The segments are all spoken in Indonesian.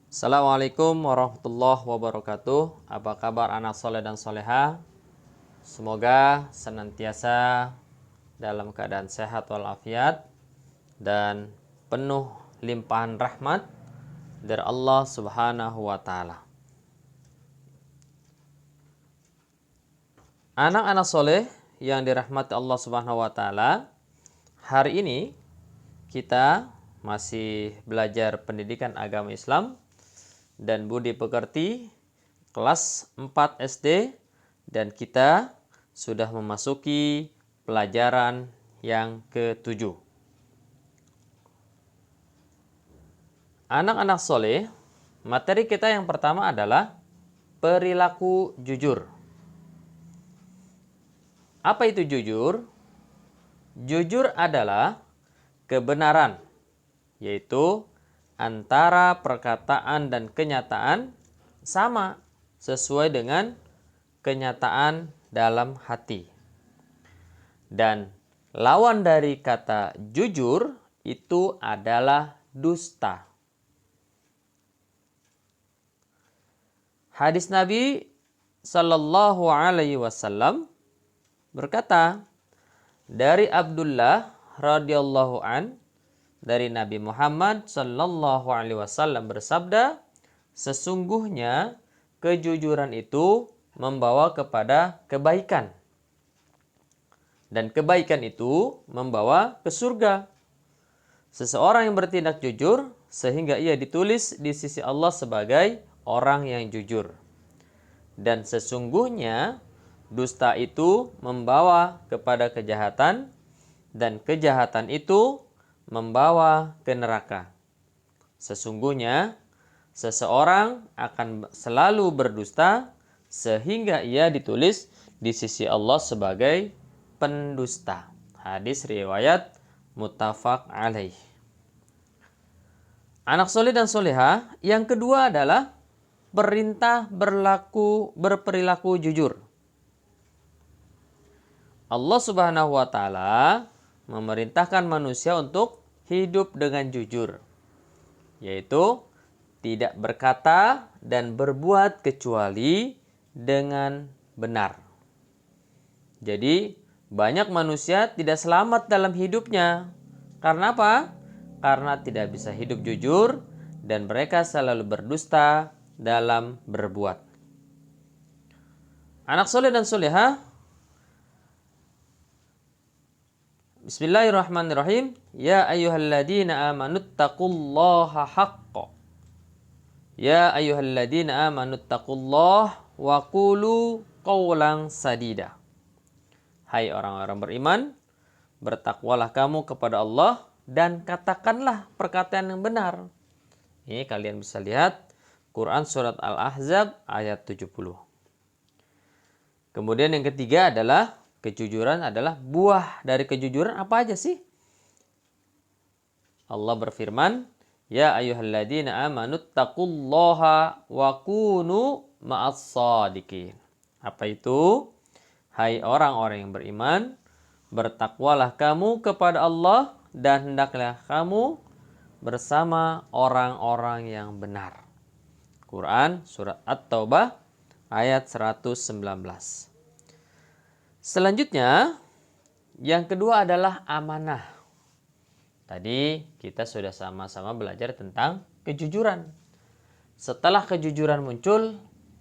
Assalamualaikum warahmatullahi wabarakatuh. Apa kabar anak soleh dan soleha? Semoga senantiasa dalam keadaan sehat walafiat dan penuh limpahan rahmat dari Allah Subhanahu wa Ta'ala. Anak-anak soleh yang dirahmati Allah Subhanahu wa Ta'ala, hari ini kita masih belajar pendidikan agama Islam dan budi pekerti kelas 4 SD, dan kita sudah memasuki pelajaran yang ke-7. Anak-anak soleh, materi kita yang pertama adalah perilaku jujur. Apa itu jujur? Jujur adalah kebenaran, yaitu antara perkataan dan kenyataan sama sesuai dengan kenyataan dalam hati. Dan lawan dari kata jujur itu adalah dusta. Hadis Nabi Sallallahu Alaihi Wasallam berkata dari Abdullah radhiyallahu an, dari Nabi Muhammad Sallallahu Alaihi Wasallam bersabda, sesungguhnya kejujuran itu membawa kepada kebaikan, dan kebaikan itu membawa ke surga. Seseorang yang bertindak jujur sehingga ia ditulis di sisi Allah sebagai orang yang jujur. Dan sesungguhnya dusta itu membawa kepada kejahatan, dan kejahatan itu membawa ke neraka. Sesungguhnya seseorang akan selalu berdusta sehingga ia ditulis di sisi Allah sebagai pendusta. Hadis riwayat muttafaq alaih. Anak soleh dan soleha, yang kedua adalah perintah berperilaku jujur. Allah Subhanahu wa Ta'ala memerintahkan manusia untuk hidup dengan jujur, yaitu tidak berkata dan berbuat kecuali dengan benar. Jadi banyak manusia tidak selamat dalam hidupnya. Karena apa? Karena tidak bisa hidup jujur dan mereka selalu berdusta dalam berbuat. Anak soleh dan soleha, Bismillahirrahmanirrahim. Ya ayyuhalladzina amanuttaqullaha haqqa. Ya ayyuhalladzina amanuttaqullaha wa qulu qawlan sadida. Hai orang-orang beriman, bertakwalah kamu kepada Allah dan katakanlah perkataan yang benar. Ini kalian bisa lihat Quran surat Al-Ahzab ayat 70. Kemudian yang ketiga adalah kejujuran adalah buah dari kejujuran apa aja sih? Allah berfirman, ya ayyuhalladzina amanuttaqullaha wa kunu ma'as-shadiqin. Apa itu? Hai orang-orang yang beriman, bertakwalah kamu kepada Allah dan hendaklah kamu bersama orang-orang yang benar. Quran surat At-Taubah ayat 119. Selanjutnya, yang kedua adalah amanah. Tadi kita sudah sama-sama belajar tentang kejujuran. Setelah kejujuran muncul,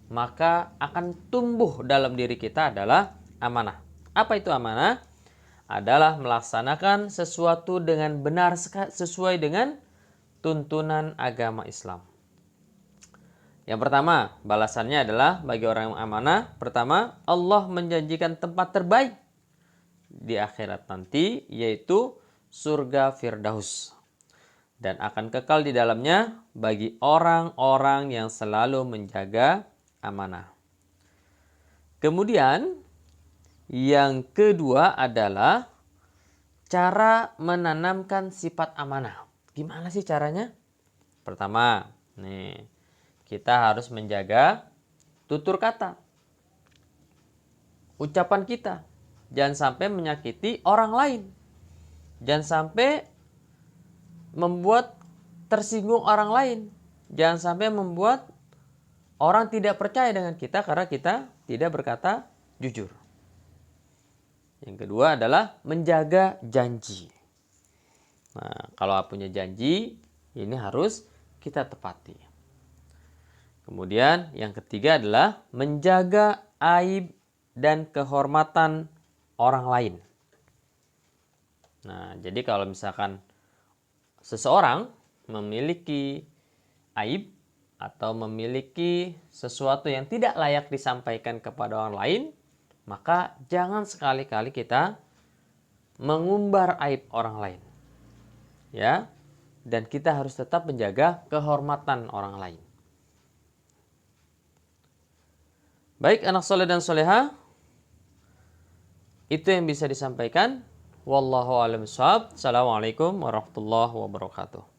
maka akan tumbuh dalam diri kita adalah amanah. Apa itu amanah? Adalah melaksanakan sesuatu dengan benar sesuai dengan tuntunan agama Islam. Yang pertama, balasannya adalah bagi orang yang amanah. Pertama, Allah menjanjikan tempat terbaik di akhirat nanti, yaitu surga Firdaus. Dan akan kekal di dalamnya bagi orang-orang yang selalu menjaga amanah. Kemudian, yang kedua adalah cara menanamkan sifat amanah. Gimana sih caranya? Pertama, kita harus menjaga tutur kata, ucapan kita. Jangan sampai menyakiti orang lain. Jangan sampai membuat tersinggung orang lain. jangan sampai membuat orang tidak percaya dengan kita karena kita tidak berkata jujur. Yang kedua adalah menjaga janji. Nah, kalau punya janji, ini harus kita tepati. Kemudian yang ketiga adalah menjaga aib dan kehormatan orang lain. Nah, jadi kalau misalkan seseorang memiliki aib atau memiliki sesuatu yang tidak layak disampaikan kepada orang lain, maka jangan sekali-kali kita mengumbar aib orang lain. Ya, dan kita harus tetap menjaga kehormatan orang lain. Baik anak soleh dan soleha, itu yang bisa disampaikan. Wallahu a'lam bishawab. Assalamualaikum warahmatullahi wabarakatuh.